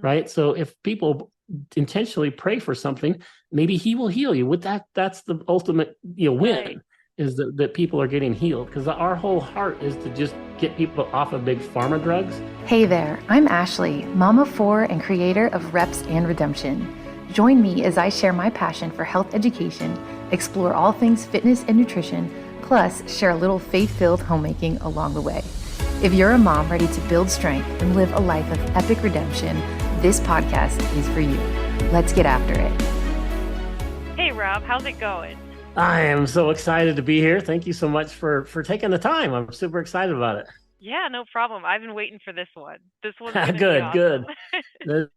right? So if people intentionally pray for something, maybe he will heal you. With that, that's the ultimate, Right. win, is that people are getting healed, because our whole heart is to just get people off of big pharma drugs. Hey there, I'm Ashley, mom of four and creator of Reps and Redemption. Join me as I share my passion for health education, explore all things fitness and nutrition, plus share a little faith-filled homemaking along the way. If you're a mom ready to build strength and live a life of epic redemption, this podcast is for you. Let's get after it. Hey, Rob, how's it going? I am so excited to be here. Thank you so much for taking the time. I'm super excited about it. Yeah, no problem. I've been waiting for this one. This one's going to be Good, awesome. good.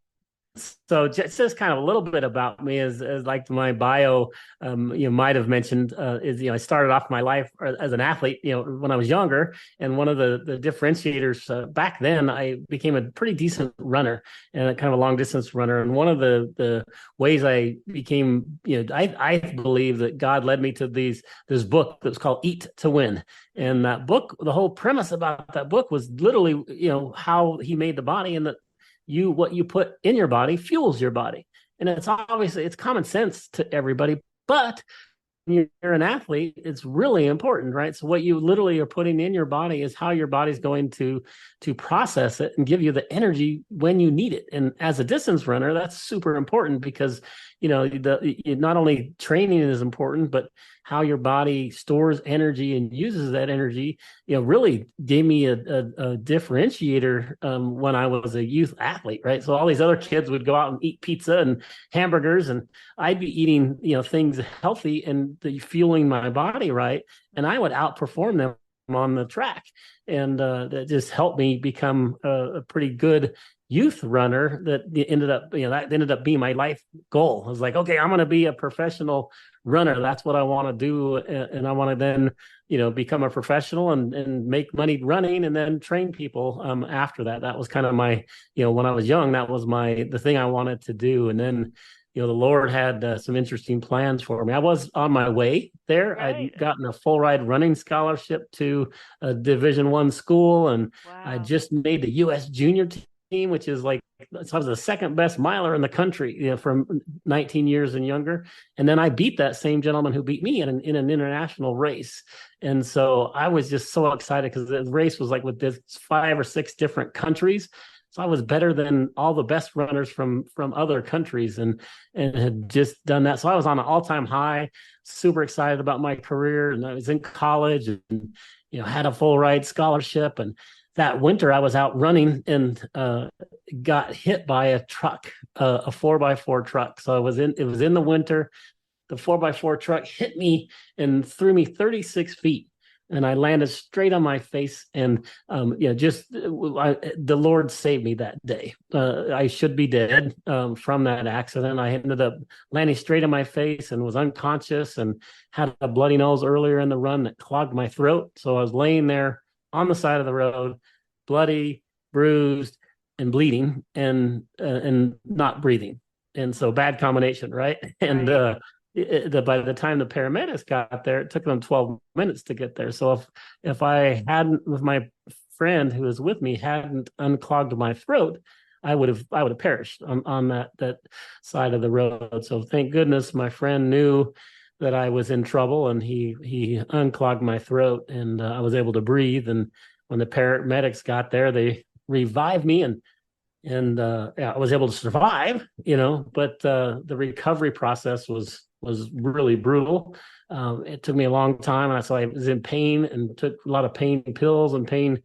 So just kind of a little bit about me, as like my bio, you might have mentioned, is, I started off my life as an athlete, when I was younger. And one of the differentiators back then, I became a pretty decent runner and a kind of a long distance runner. And one of the ways I became, I believe that God led me to this book that was called Eat to Win. And that book, the whole premise about that book was literally, how he made the body, and that what you put in your body fuels your body. And it's common sense to everybody, but when you're an athlete, it's really important, right? So what you literally are putting in your body is how your body's going to process it and give you the energy when you need it. And as a distance runner, that's super important, because not only training is important, but how your body stores energy and uses that energy, really gave me a differentiator when I was a youth athlete, right? So all these other kids would go out and eat pizza and hamburgers, and I'd be eating, things healthy and fueling my body, right? And I would outperform them on the track. And that just helped me become a pretty good youth runner. That ended up being my life goal. I was like, okay, I'm going to be a professional runner. That's what I want to do. And I want to then, become a professional and make money running, and then train people after that. That was kind of my, when I was young, that was the thing I wanted to do. And then, the Lord had some interesting plans for me. I was on my way there. Right. I'd gotten a full ride running scholarship to a Division I school, and I Wow. just made the U.S. junior team, which is like, so I was the second best miler in the country, from 19 years and younger. And then I beat that same gentleman who beat me in an international race. And so I was just so excited, because the race was like with this 5 or 6 different countries. So I was better than all the best runners from other countries, and had just done that. So I was on an all-time high, super excited about my career. And I was in college, and had a full ride scholarship. And that winter I was out running, and got hit by a truck, a 4x4 truck. So it was in the winter. The 4x4 truck hit me and threw me 36 feet. And I landed straight on my face, and the Lord saved me that day. I should be dead from that accident. I ended up landing straight on my face and was unconscious, and had a bloody nose earlier in the run that clogged my throat. So I was laying there on the side of the road, bloody, bruised, and bleeding, and not breathing. And so bad combination, right? And Right. by the time the paramedics got there, it took them 12 minutes to get there. So if I hadn't, with my friend who was with me, hadn't unclogged my throat, I would have perished on that side of the road. So thank goodness my friend knew that I was in trouble, and he unclogged my throat, and I was able to breathe. And when the paramedics got there, they revived me, and I was able to survive, but the recovery process was really brutal. It took me a long time, and so I was in pain, and took a lot of pain pills and pain,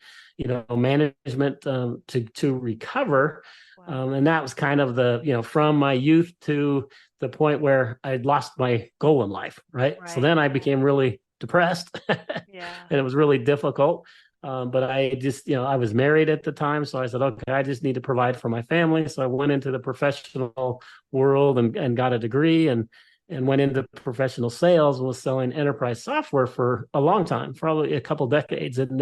management to recover. Wow. And that was kind of from my youth to the point where I'd lost my goal in life, right? So Right. then I became really depressed, and Yeah. it was really difficult. But I just, I was married at the time. So I said, okay, I just need to provide for my family. So I went into the professional world, and got a degree, and went into professional sales, and was selling enterprise software for a long time, probably a couple decades. And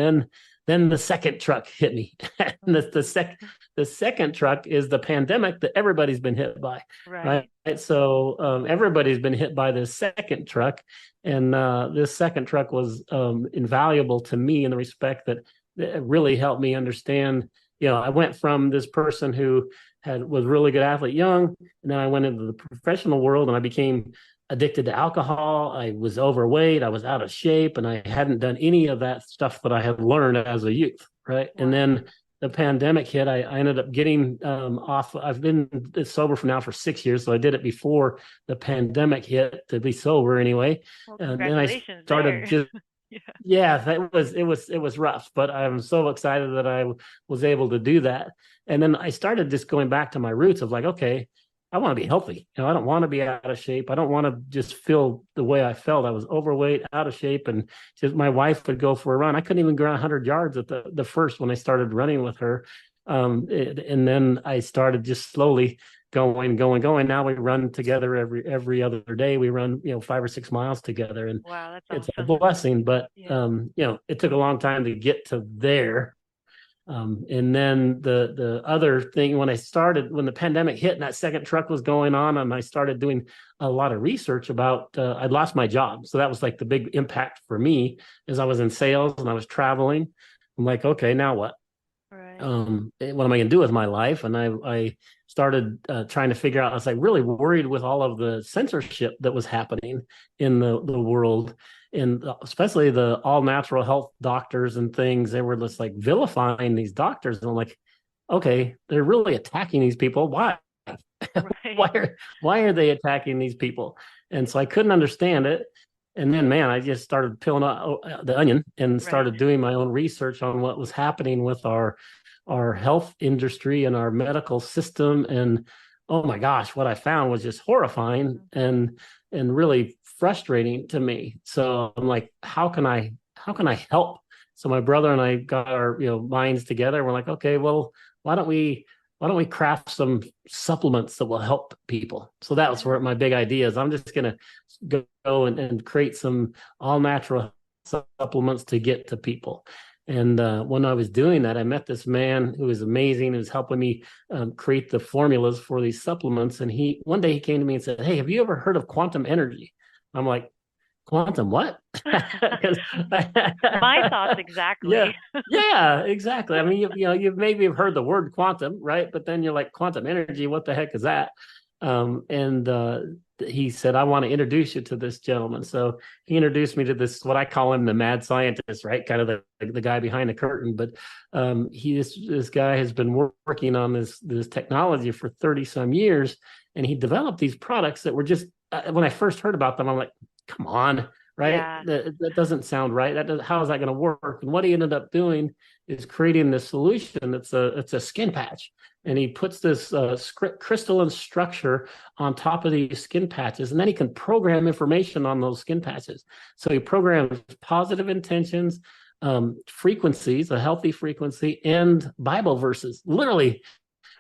then the second truck hit me. And the second truck is the pandemic that everybody's been hit by, right? Right. So everybody's been hit by this second truck. And this second truck was invaluable to me, in the respect that it really helped me understand. I went from this person who was a really good athlete young, and then I went into the professional world and I became addicted to alcohol. I was overweight, I was out of shape, and I hadn't done any of that stuff that I had learned as a youth, right? Wow. And then the pandemic hit. I ended up getting off. I've been sober for now for 6 years, so I did it before the pandemic hit to be sober anyway. Well, And then I congratulations started there. just Yeah. yeah, it was rough, but I'm so excited that I was able to do that. And then I started just going back to my roots of like, okay, I want to be healthy. I don't want to be out of shape. I don't want to just feel the way I felt. I was overweight, out of shape, and just my wife would go for a run. I couldn't even go 100 yards at the first when I started running with her. And then I started just slowly going. Now we run together every other day. We run 5 or 6 miles together, and Wow, that's it's a awesome. blessing. But Yeah. it took a long time to get to there. And then the other thing, when the pandemic hit and that second truck was going on, and I started doing a lot of research about, I'd lost my job. So that was like the big impact for me, as I was in sales and I was traveling. I'm like, okay, now what? Right. What am I going to do with my life? And I started trying to figure out. I was like really worried with all of the censorship that was happening in the world, and especially the all natural health doctors and things. They were just like vilifying these doctors, and I'm like, okay, they're really attacking these people. Why? Right. Why are they attacking these people? And so I couldn't understand it. And then, man, I just started peeling out the onion and Right. started doing my own research on what was happening with our health industry and our medical system. And oh my gosh, what I found was just horrifying and really frustrating to me. So I'm like, how can I help? So my brother and I got our minds together. We're like, okay, well, why don't we craft some supplements that will help people? So that was where Yeah. my big idea is. I'm just gonna go and create some all natural supplements to get to people. And when I was doing that, I met this man who was amazing, who was helping me create the formulas for these supplements. And one day he came to me and said, "Hey, have you ever heard of quantum energy?" I'm like, "Quantum what?" My thoughts Yeah, exactly. yeah, exactly. I mean, you've maybe have heard the word quantum, right? But then you're like, quantum energy, what the heck is that? And he said, I want to introduce you to this gentleman. So he introduced me to this, what I call him, the mad scientist, right? Kind of the guy behind the curtain. But this guy has been working on this technology for 30 some years, and he developed these products that were just when I first heard about them, I'm like, come on, right? Yeah. That doesn't sound right. How is that going to work? And what he ended up doing is creating this solution. It's a skin patch, and he puts this crystalline structure on top of these skin patches, and then he can program information on those skin patches. So he programs positive intentions, frequencies, a healthy frequency, and Bible verses, literally,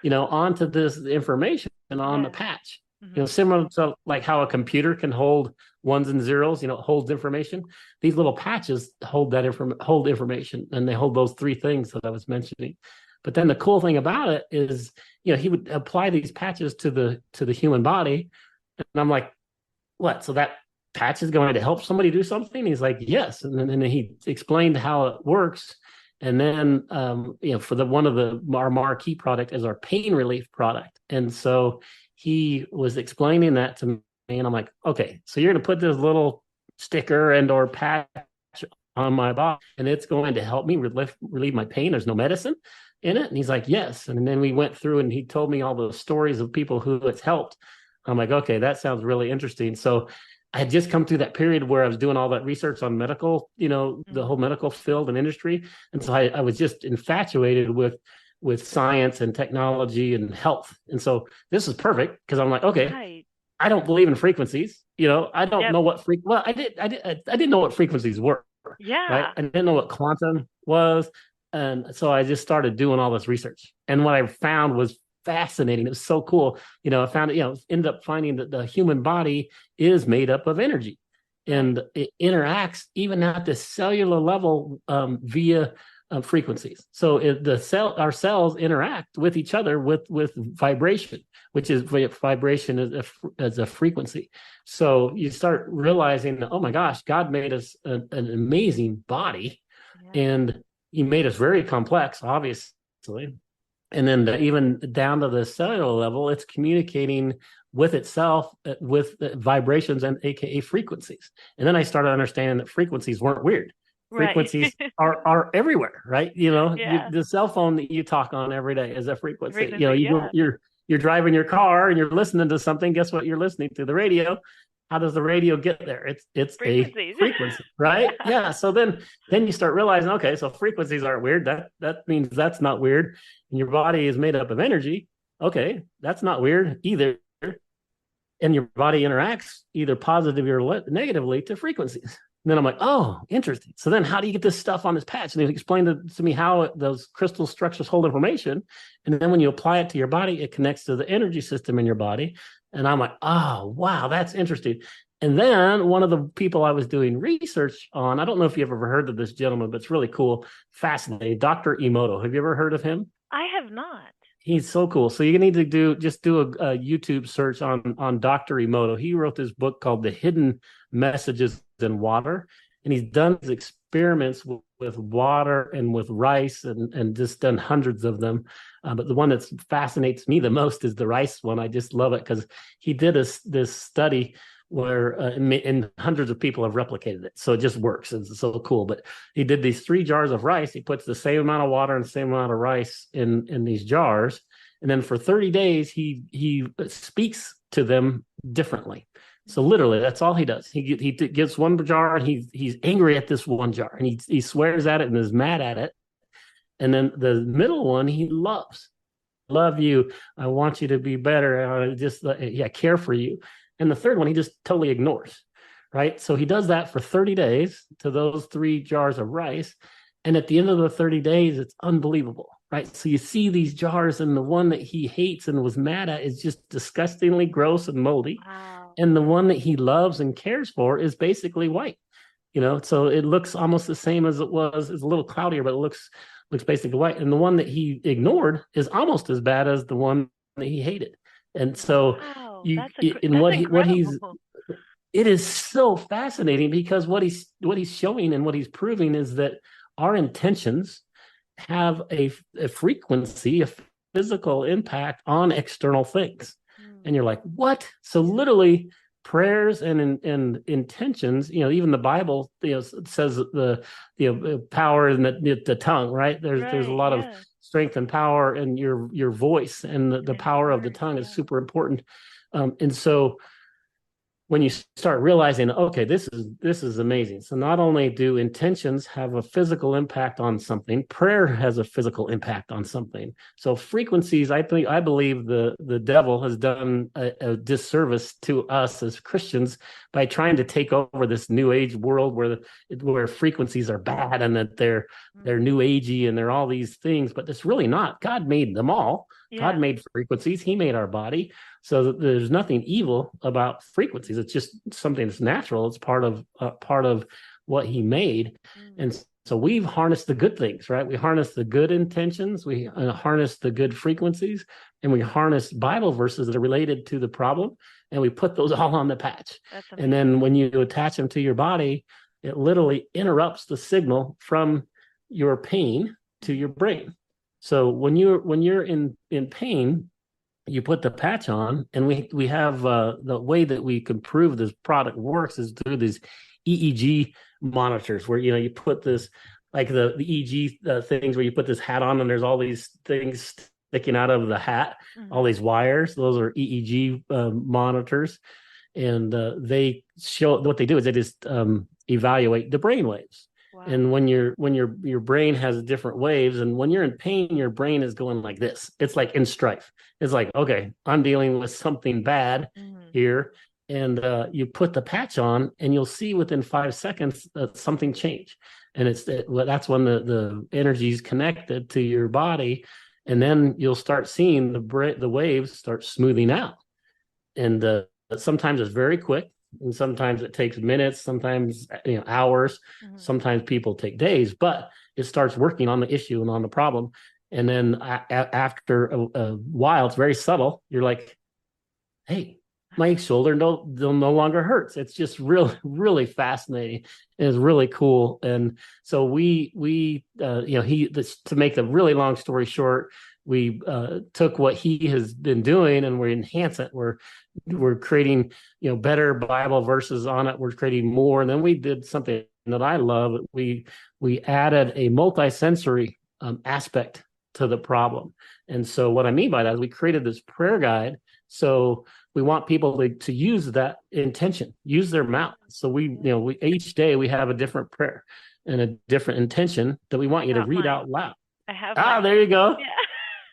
onto this information on the Yeah. patch. Mm-hmm. Similar to like how a computer can hold ones and zeros, it holds information. These little patches hold information, and they hold those three things that I was mentioning. But then the cool thing about it is, he would apply these patches to the human body, and I'm like, what? So that patch is going to help somebody do something? He's like, yes, and then he explained how it works. And then, for one of our marquee product is our pain relief product, and so he was explaining that to me, and I'm like, okay, so you're going to put this little sticker and or patch on my body, and it's going to help me relieve my pain. There's no medicine in it. And he's like, yes. And then we went through and he told me all those stories of people who it's helped. I'm like, okay, that sounds really interesting. So I had just come through that period where I was doing all that research on medical, the whole medical field and industry. And so I was just infatuated with science and technology and health. And so this is perfect because I'm like, okay, Right. I don't believe in frequencies. I don't Yep. know what well, I didn't know what frequencies were, right? Yeah. I didn't know what quantum was. And so I just started doing all this research. And what I found was fascinating. It was so cool. I found ended up finding that the human body is made up of energy, and it interacts even at the cellular level via frequencies. So our cells interact with each other with vibration, which is vibration as a frequency. So you start realizing, oh my gosh, God made us an amazing body, Yeah. and He made us very complex, obviously. And then even down to the cellular level, it's communicating with itself with vibrations and AKA frequencies. And then I started understanding that frequencies weren't weird. Right. Frequencies are everywhere, right? Yeah. The cell phone that you talk on every day is a frequency. Frequency. Yeah. You're driving your car and you're listening to something. Guess what you're listening to? The radio. How does the radio get there? It's a Frequencies. frequency, right? Yeah. Yeah. So then you start realizing, okay, so frequencies aren't weird. That means that's not weird. And your body is made up of energy. Okay, that's not weird either. And your body interacts either positively or negatively to frequencies. And then I'm like, oh, interesting. So then how do you get this stuff on this patch? And they explained to me how those crystal structures hold information. And then when you apply it to your body, it connects to the energy system in your body. And I'm like, oh, wow, that's interesting. And then one of the people I was doing research on, I don't know if you've ever heard of this gentleman, but it's really cool, fascinating, Dr. Emoto. Have you ever heard of him? I have not. He's so cool. So you need to do a YouTube search on Dr. Emoto. He wrote this book called The Hidden Messages in Water, and he's done his experiments with water and with rice, and just done hundreds of them. But the one that fascinates me the most is the rice one. I just love it because he did this study where and hundreds of people have replicated it, so it just works. It's so cool. But he did these 3 jars of rice. He puts the same amount of water and the same amount of rice in these jars, and then for 30 days he speaks to them differently. So literally, that's all he does. He gives one jar and he's angry at this one jar, and he swears at it and is mad at it. And then the middle one he loves. Love you. I want you to be better. I care for you. And the third one he just totally ignores, right? So he does that for 30 days to those 3 jars of rice. And at the end of the 30 days, it's unbelievable, right? So you see these jars, and the one that he hates and was mad at is just disgustingly gross and moldy. Wow. And the one that he loves and cares for is basically white, so it looks almost the same as it was. It's a little cloudier, but it looks basically white. And the one that he ignored is almost as bad as the one that he hated. And so Wow. that's Incredible. it is so fascinating, because what he's showing and what he's proving is that our intentions have a frequency, a physical impact on external things. And you're like, what? So literally prayers and intentions, even the Bible, says the power in the tongue, right? There's a lot of strength and power in your voice, and the power of the tongue is super important. And so when you start realizing, okay, this is amazing. So not only do intentions have a physical impact on something, prayer has a physical impact on something. So frequencies, I believe the devil has done a disservice to us as Christians by trying to take over this new age world where frequencies are bad, and that they're new agey and they're all these things, but it's really not. God made them all. Yeah. God made frequencies. He made our body. So there's nothing evil about frequencies. It's just something that's natural. It's part of what he made. And so we've harnessed the good things, right? We harness the good intentions. We harness the good frequencies, and we harness Bible verses that are related to the problem, and we put those all on the patch. And then when you attach them to your body, it literally interrupts the signal from your pain to your brain. So when you're in pain, you put the patch on, and we have the way that we can prove this product works is through these EEG monitors, where you put this, like the EEG things, where you put this hat on and there's all these things sticking out of the hat, all these wires. Those are EEG monitors, and they show, what they do is they just evaluate the brain waves. Wow. And when your brain has different waves, and when you're in pain, your brain is going like this. It's like in strife. It's like, okay, I'm dealing with something bad here. And you put the patch on, and you'll see within 5 seconds something change. And that's when the energy is connected to your body. And then you'll start seeing the waves start smoothing out. And sometimes it's very quick, and sometimes it takes minutes, sometimes hours, sometimes people take days, but it starts working on the issue and on the problem. And then after a while, it's very subtle. You're like, hey, my shoulder no longer hurts. It's just really, really fascinating. It's really cool. And so to make the really long story short, we took what he has been doing and we enhance it. We're creating better Bible verses on it. We're creating more, and then we did something that I love. We added a multi-sensory aspect to the problem. And so what I mean by that is we created this prayer guide. So we want people to use that intention, use their mouth. So we each day we have a different prayer and a different intention that we want you to Got read mine. out loud. I have Ah, mine. there you go. Yeah.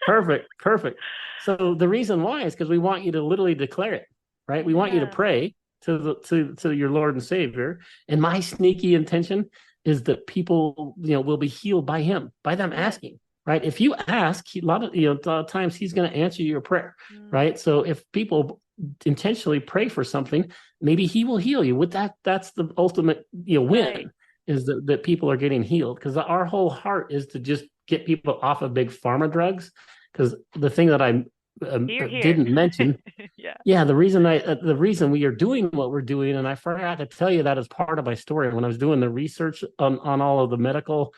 Perfect, perfect. So the reason why is because we want you to literally declare it, right? We want you to Yeah. pray to your Lord and Savior. And my sneaky intention is that people, will be healed by Him, by them Yeah. asking, right? If you ask, a lot of times He's going to answer your prayer, right? So if people intentionally pray for something, maybe He will heal you. With that, that's the ultimate, win. Right. Is that people are getting healed, because our whole heart is to just get people off of big pharma drugs. Because the thing that I Here. didn't mention, Yeah. yeah, the reason we are doing what we're doing, and I forgot to tell you that as part of my story when I was doing the research on all of the medical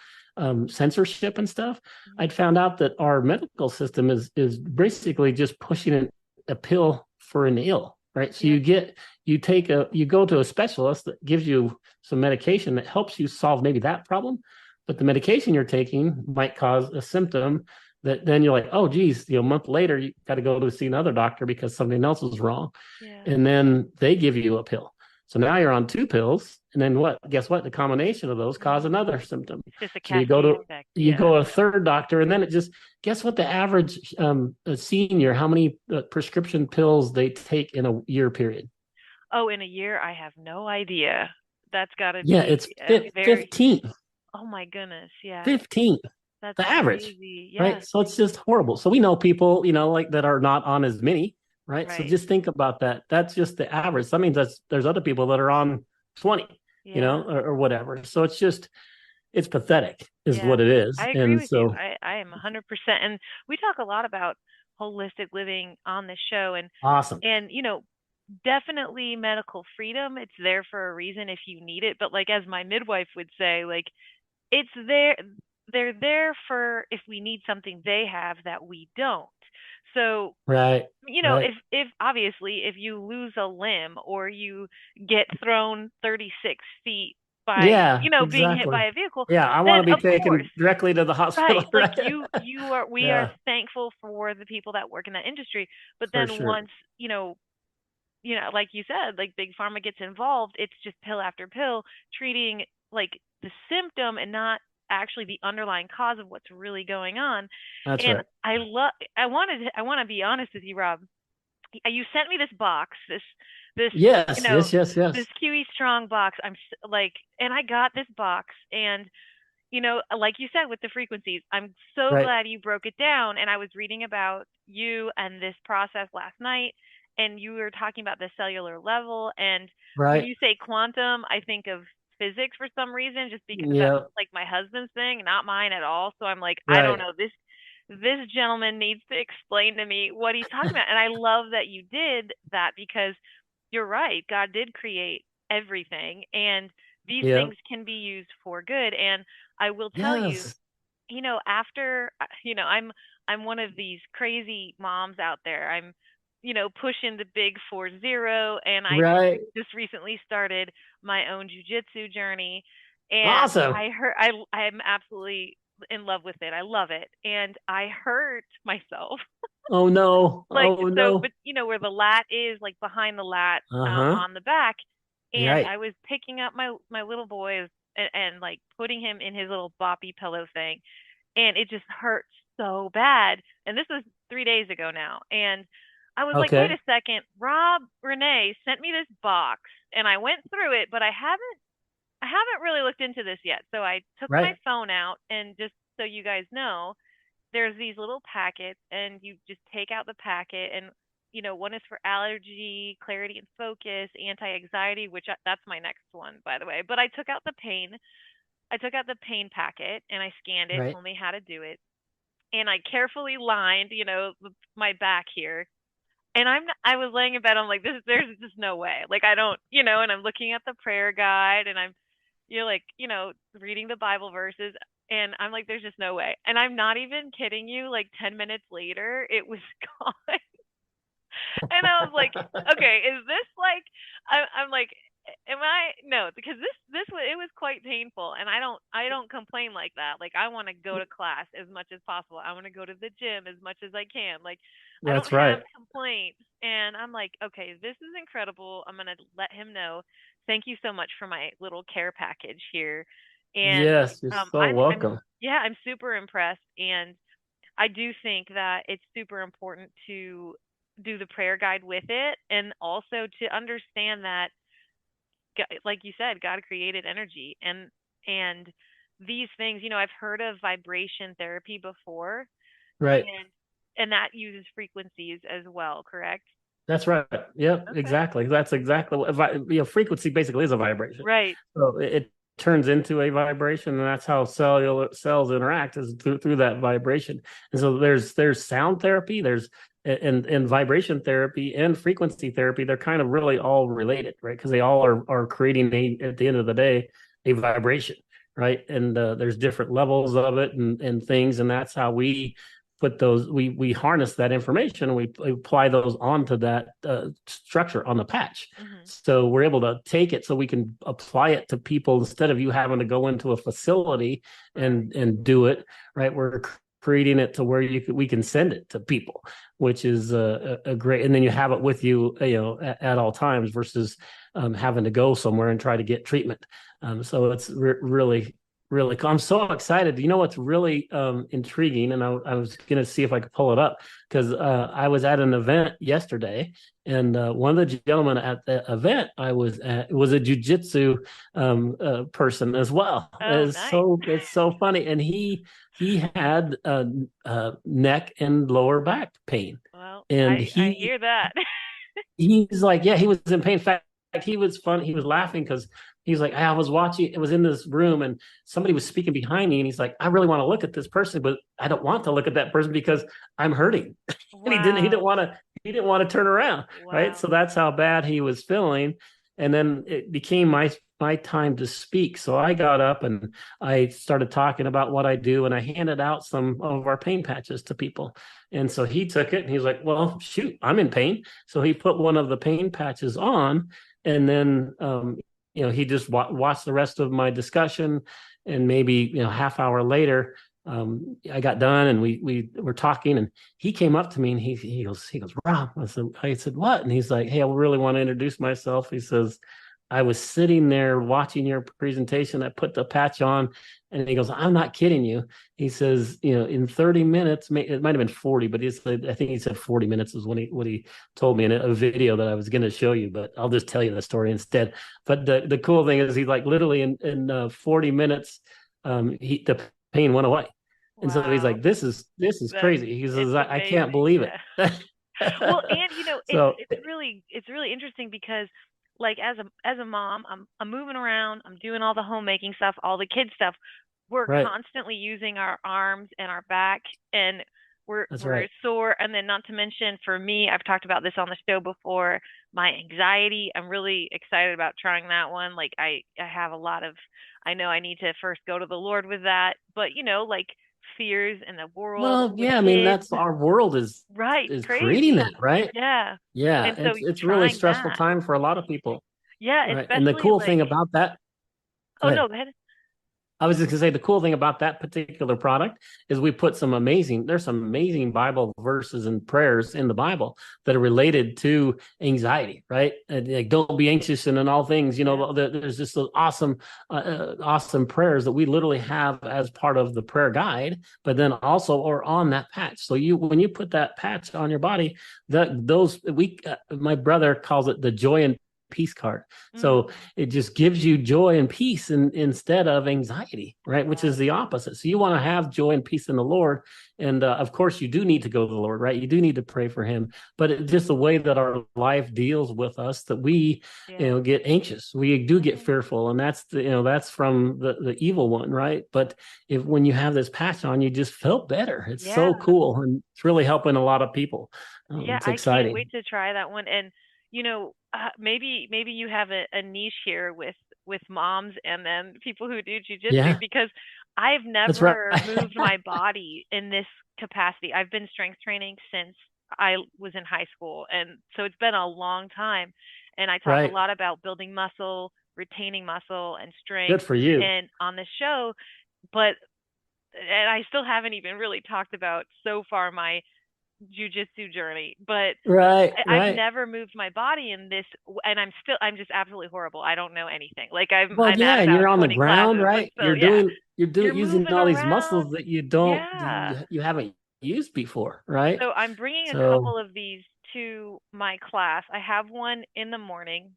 censorship and stuff. I'd found out that our medical system is basically just pushing a pill for an ill, right? So Yeah. you go to a specialist that gives you some medication that helps you solve maybe that problem, but the medication you're taking might cause a symptom that then you're like, oh, geez, a month later, you got to go to see another doctor because something else is wrong. Yeah. And then they give you a pill. So now you're on two pills. And then what? Guess what? The combination of those cause another symptom. It's just a So you go cascade to effect. you Yeah. go to a third doctor, and then it just guess what the average senior, how many prescription pills they take in a year period? Oh, in a year, I have no idea. That's got to Yeah, be it's a very, 15. oh my goodness. Yeah. 15, That's the average, crazy. right? Yes. So it's just horrible. So we know people, like that are not on as many, right? So Right. just think about that. That's just the average. So that means there's other people that are on 20, Yeah. or whatever. So it's pathetic is Yeah. what it is. I agree And with you. so I am 100%. And we talk a lot about holistic living on this show awesome. and definitely medical freedom. It's there for a reason if you need it. But like as my midwife would say, like it's there they're there for if we need something they have that we don't. So, Right. Right. if obviously if you lose a limb or you get thrown 36 feet by, Yeah, being hit exactly. by a vehicle, Yeah, I want then to be of course, taken directly to the hospital, right, like right? we are Yeah, thankful for the people that work in that industry, but for then sure. once, like you said, like Big Pharma gets involved, it's just pill after pill treating like the symptom and not actually the underlying cause of what's really going on. That's And right. I want to be honest with you, Rob. You sent me this box, this, you Yes, know, yes, yes, this yes. QE Strong box. Like, and I got this box, and like you said with the frequencies, I'm so Right, glad you broke it down. And I was reading about you and this process last night, and you were talking about the cellular level. And when right. you say quantum, I think of physics for some reason, just because that's Yeah, like my husband's thing, not mine at all. So I'm like, I don't right. know, this gentleman needs to explain to me what he's talking about. And I love that you did that because you're right. God did create everything, and these Yeah. things can be used for good. And I will tell you, Yes. after, I'm one of these crazy moms out there. I'm, pushing the big 40, and I Right. just recently started my own jujitsu journey, and Awesome. I'm absolutely in love with it. I love it, and I hurt myself. Oh no. Like Oh so, no. but where the lat is, like behind the lat, Uh-huh. on the back, and Right. I was picking up my little boy and like putting him in his little boppy pillow thing, and it just hurt so bad. And this was 3 days ago now, and I was like, wait Okay. a second, Rob Rene sent me this box, and I went through it, but I haven't really looked into this yet. So I took my Right. phone out, and just so you guys know, there's these little packets, and you just take out the packet, and one is for allergy, clarity and focus, anti-anxiety, which that's my next one, by the way. But I took out the pain packet, and I scanned it, Right. told me how to do it, and I carefully lined, my back here. And I was laying in bed, I'm like, there's just no way, like I don't, and I'm looking at the prayer guide, and I'm, you're like, reading the Bible verses. And I'm like, there's just no way. And I'm not even kidding you. Like 10 minutes later, it was gone. And I was like, okay, is this like, I'm like, am I, no, because this was, it was quite painful. And I don't complain like that. Like, I want to go to class as much as possible. I want to go to the gym as much as I can. Like, I don't That's have right. complaints. And I'm like, okay, this is incredible. I'm going to let him know. Thank you so much for my little care package here. And Yes, you're so I'm welcome. yeah, I'm super impressed. And I do think that it's super important to do the prayer guide with it, and also to understand that, like you said, God created energy, and these things, I've heard of vibration therapy before, Right. and that uses frequencies as well, correct? That's right. Yep, Okay. exactly. That's exactly what frequency basically is a vibration. Right. So it turns into a vibration, and that's how cellular cells interact is through that vibration. And so there's sound therapy, there's and vibration therapy and frequency therapy. They're kind of really all related, right? Because they all are creating at the end of the day a vibration, right? And there's different levels of it and things, and that's how we put those we harness that information and we apply those onto that structure on the patch, Mhm. so we're able to take it so we can apply it to people instead of you having to go into a facility Right. and do it, right? We're creating it to where we can send it to people, which is a great, and then you have it with you, at all times versus having to go somewhere and try to get treatment. So it's really really cool. I'm so excited. You know what's really intriguing, and I was going to see if I could pull it up because I was at an event yesterday, and one of the gentlemen at the event I was at was a jujitsu person as well. Oh, nice. It's so funny, and he had neck and lower back pain, Well, and I hear that. he's like, yeah, he was in pain. In fact, he was fun. He was laughing because he was like, I was watching. It was in this room, and somebody was speaking behind me, and he's like, I really want to look at this person, but I don't want to look at that person because I'm hurting. And he didn't Wow. want to turn around, right? So Wow. that's how bad he was feeling. And then it became my time to speak. So I got up and I started talking about what I do, and I handed out some of our pain patches to people. And so he took it and he's like, well, shoot, I'm in pain. So he put one of the pain patches on, and then he just watched the rest of my discussion, and maybe half hour later, I got done and we were talking, and he came up to me and he goes, Rob. I said what? And he's like, hey, I really want to introduce myself. He says, I was sitting there watching your presentation. I put the patch on, and he goes, I'm not kidding you. He says, in 30 minutes, it might have been 40, but I think he said 40 minutes is what he told me in a video that I was going to show you, but I'll just tell you the story instead. But the cool thing is, he's like, literally in 40 minutes, the pain went away. And so he's Wow. like, this is That's crazy. He it's says, I can't amazing. believe Yeah. it. Well, and it's So really interesting because, like, as a mom, I'm moving around, I'm doing all the homemaking stuff, all the kids stuff. We're right, constantly using our arms and our back, and that's we're right. sore. And then, not to mention, for me, I've talked about this on the show before, my anxiety. I'm really excited about trying that one. Like, I have a lot of, I know I need to first go to the Lord with that, but like fears in the world Well, with yeah, I mean, kids. that's our world Right, is creating crazy. that, right? Yeah. Yeah, And so it's really trying stressful that. time for a lot of people, Yeah, right? And the especially cool like, thing about that, go oh no, ahead. go ahead. I was just gonna say the cool thing about that particular product is there's some amazing Bible verses and prayers in the Bible that are related to anxiety, right? And, like, don't be anxious and in all things, Yeah. there's just those awesome prayers that we literally have as part of the prayer guide, but then also are on that patch. So when you put that patch on your body, my brother calls it the joy and peace card. So Mm, it just gives you joy and peace instead of anxiety, right? Which is wow. the opposite. So you want to have joy and peace in the Lord. And of course, you do need to go to the Lord, right? You do need to pray for him. But it's just the way that our life deals with us that we, Yeah. get anxious. We do get Hmm. fearful. And that's from the evil one, right? But when you have this patch on, you just feel better. It's Yeah. so cool. And it's really helping a lot of people. Yeah, It's I can't exciting. wait to try that one. And maybe you have a niche here with moms and then people who do jujitsu, Yeah. because I've That's right. never moved my body in this capacity. I've been strength training since I was in high school. And so it's been a long time. And I talk a Right. lot about building muscle, retaining muscle, and Good strength for you. and on this show. But, and I still haven't even really talked about so far my jujitsu journey, but Right. I've Right. never moved my body in this, and I'm just absolutely horrible. I don't know anything. Like Well, I'm at yeah, and about you're on the 20 ground, classes. Like right? so, yeah, You're you're doing using moving all these around. muscles that Yeah. you haven't used before, right? So I'm bringing a So, couple of these to my class. I have one in the morning.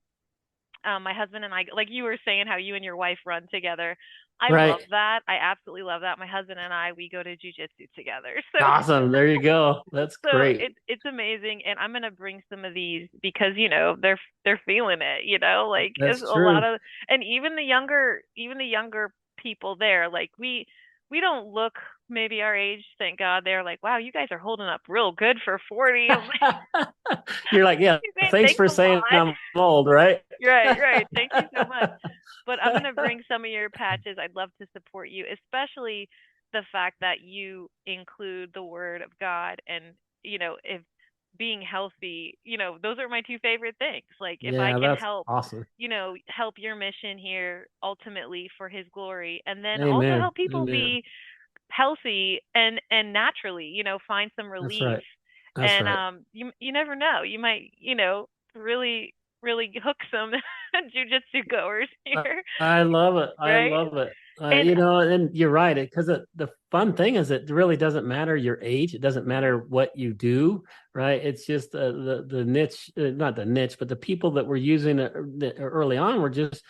My husband and I, like you were saying, how you and your wife run together. I love right. that. I absolutely love that. My husband and I, we go to jujitsu together. So Awesome. There you go. That's so great. it's amazing, and I'm gonna bring some of these because they're feeling it. Like it's That's a lot true. of, and even the younger people there, like we don't look maybe our age. Thank God. They're like, wow, you guys are holding up real good for 40. I'm You're like, yeah, like, thanks thanks for a saying lot. I'm old, right? Right, right. Thank you so much. But I'm gonna bring some of your patches. I'd love to support you, especially the fact that you include the word of God and if being healthy, those are my two favorite things. Like if I Yeah, can that's help, awesome. help your mission here ultimately for his glory and then also Amen. help people Amen. be healthy and naturally, find some That's relief. right. That's And right. you never know. You might, really really hook some jujitsu goers here, I love it. I right? love it. And And you're right. Because the fun thing is, it really doesn't matter your age. It doesn't matter mhm, what you do, right? It's just the niche, not the niche, but the people that were using it early on were just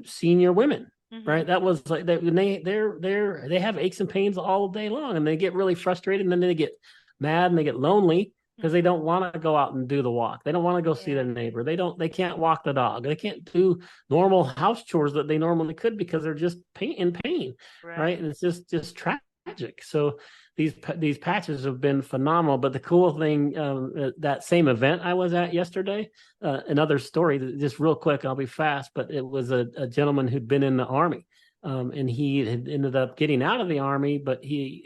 senior women, mhm, right? That was like that. When they have aches and pains all day long, and they get really frustrated, and then they get mad and they get lonely because they mhm. don't want to go out and do the walk. They don't want to go see their Yeah, neighbor. They can't walk the dog. They can't do normal house chores that they normally could because they're just in pain, right? right. And it's just tragic. So these patches have been phenomenal. But the cool thing, that same event I was at yesterday, another story, just real quick, I'll be fast, but it was a gentleman who'd been in the army. And he had ended up getting out of the army, but he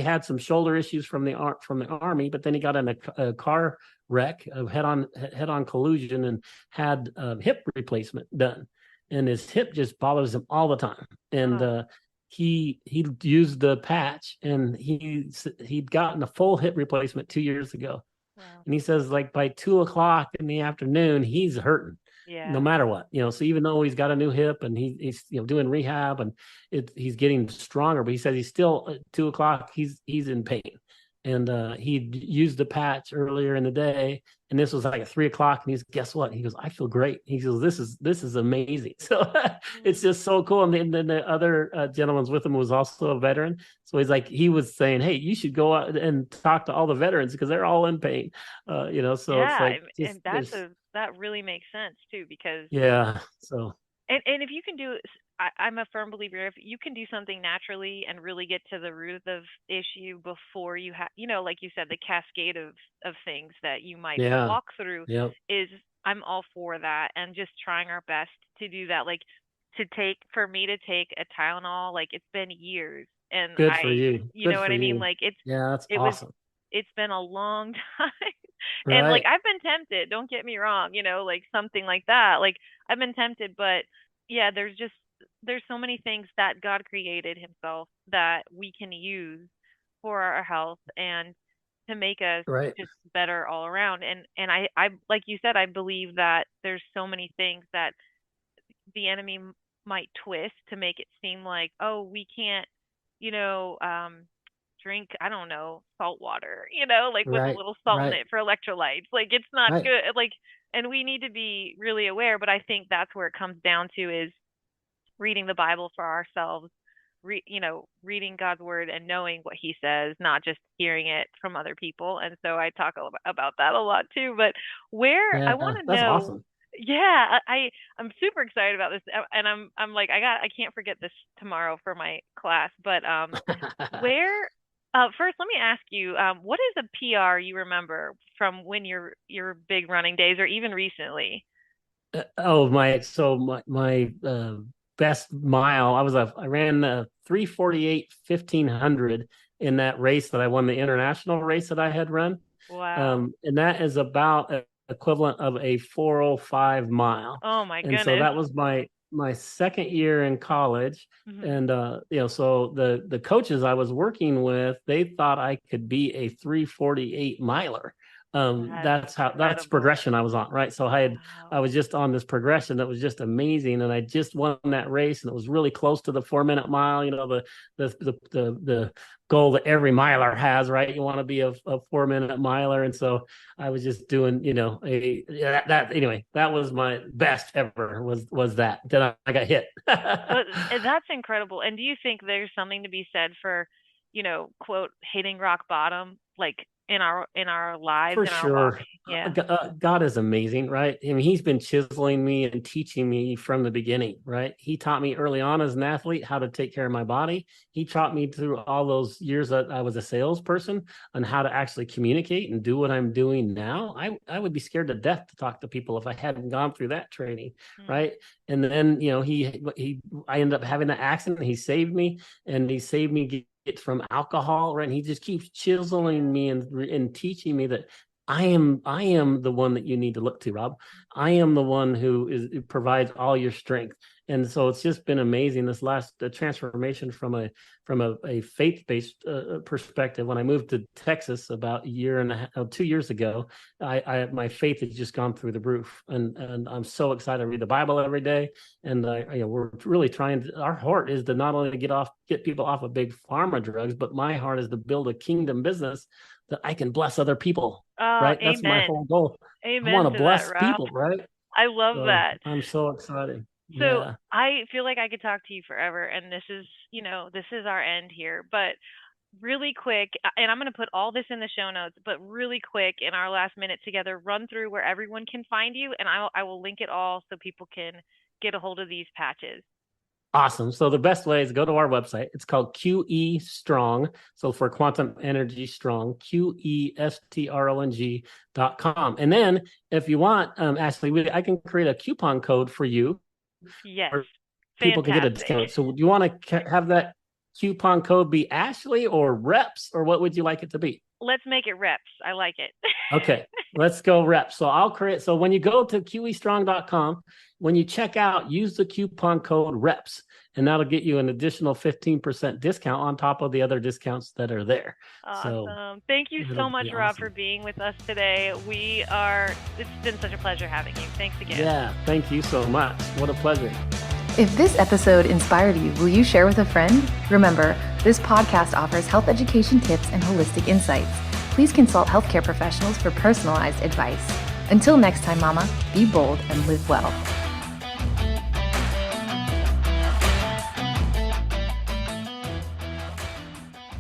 had some shoulder issues from the army, but then he got in a car wreck, of head on collusion, and had hip replacement done, and his hip just bothers him all the time. And Oh, he used the patch, and he'd gotten a full hip replacement 2 years ago, wow. and he says, like, by 2 o'clock in the afternoon, he's hurting no Yeah. matter what. So even though he's got a new hip, and he's doing rehab, and he's getting stronger, but he says he's still at 2 o'clock, he's in pain. And he used the patch earlier in the day, and this was like at 3 o'clock, and he's, guess what? He goes, I feel great. He goes, this is amazing. So it's Mm. just so cool. And then the other gentleman's with him was also a veteran, so he was saying, hey, you should go out and talk to all the veterans because they're all in pain. So it's Yeah, like, just and there's, that really makes sense too because yeah. So and if you can do I'm a firm believer if you can do something naturally and really get to the root of the issue before you have, like you said, the cascade of things that you might yeah, walk through yeah, is I'm all for that and just trying our best to do that. Like for me to take a Tylenol, like it's been years and good for you. you Good know what for I mean? you. Like Yeah, that's it was awesome. it's been a long time. And like Right, I've been tempted, don't get me wrong, like something like that. Like I've been tempted, but yeah, there's so many things that God created himself that we can use for our health and to make us right, just better all around. And I like you said, I believe that there's so many things that the enemy might twist to make it seem like, oh, we can't, you know, um, drink, I don't know, salt water, like with a right, little salt in right, it for electrolytes. Like it's not right, good. Like, and we need to be really aware. But I think that's where it comes down to is reading the Bible for ourselves, reading God's word and knowing what He says, not just hearing it from other people. And so I talk about that a lot too. But where I want yeah, to that's know, awesome. yeah, I'm super excited about this, and I'm like I can't forget this tomorrow for my class. But where first, let me ask you, what is a PR you remember from when your big running days, or even recently? Oh, my, so my best mile. I ran 3:48 1500 in that race that I won, the international race that I had run. Wow. And that is about equivalent of a 4:05 mile. Oh my And so goodness. that was my second year in college. Mhm. And so the coaches I was working with, they thought I could be a 3:48 miler. That's That's incredible. progression I was on, right? So I Wow. was just on this progression that was just amazing, and I just won that race, and it was really close to the 4 minute mile. The goal that every miler has, right? You want to be a 4 minute miler, and so I was just doing, anyway. That was my best ever. Was that? Then I got hit. But that's incredible. And do you think there's something to be said for, quote, hitting rock bottom, like in our lives, For in our walk? sure. Yeah. God is amazing, right? I mean, he's been chiseling me and teaching me from the beginning, right? He taught me early on as an athlete how to take care of my body. He taught me through all those years that I was a salesperson on how to actually communicate and do what I'm doing now. I would be scared to death to talk to people if I hadn't gone through that training, Mm. right? And then, I ended up having an accident. He saved me, and he saved me from alcohol, right? And he just keeps chiseling me and teaching me that I am the one that you need to look to, Rob. I am the one who provides all your strength. And so it's just been amazing this last transformation from a faith-based perspective. When I moved to Texas about a year and a half, 2 years ago, my faith has just gone through the roof, and I'm so excited to read the Bible every day. And we're really our heart is to not only get people off of big pharma drugs, but my heart is to build a kingdom business that I can bless other people, Oh, right? That's my amen. whole goal. I Amen want to to that, bless Rob. people, right? I love So that. I'm so excited. So Yeah. I feel like I could talk to you forever, and this is our end here. But really quick, and I'm going to put all this in the show notes, but really quick in our last minute together, run through where everyone can find you, and I will link it all so people can get a hold of these patches. Awesome. So the best way is go to our website. It's called QE Strong. So for Quantum Energy Strong, QESTRONG.com. And then if you want, Ashley, I can create a coupon code for you, Yes. or people can get a Fantastic. discount. So do you want to have that coupon code be Ashley or Reps, or what would you like it to be? Let's make it reps. I like it. Okay, let's go Reps. So I'll create. So when you go to QEstrong.com, when you check out, use the coupon code Reps, and that'll get you an additional 15% discount on top of the other discounts that are there. Awesome. So Thank you so much, Rob, awesome. for being with us today. It's been such a pleasure having you. Thanks again. Yeah, thank you so much. What a pleasure. If this episode inspired you, will you share with a friend? Remember, this podcast offers health education tips and holistic insights. Please consult healthcare professionals for personalized advice. Until next time, Mama, be bold and live well.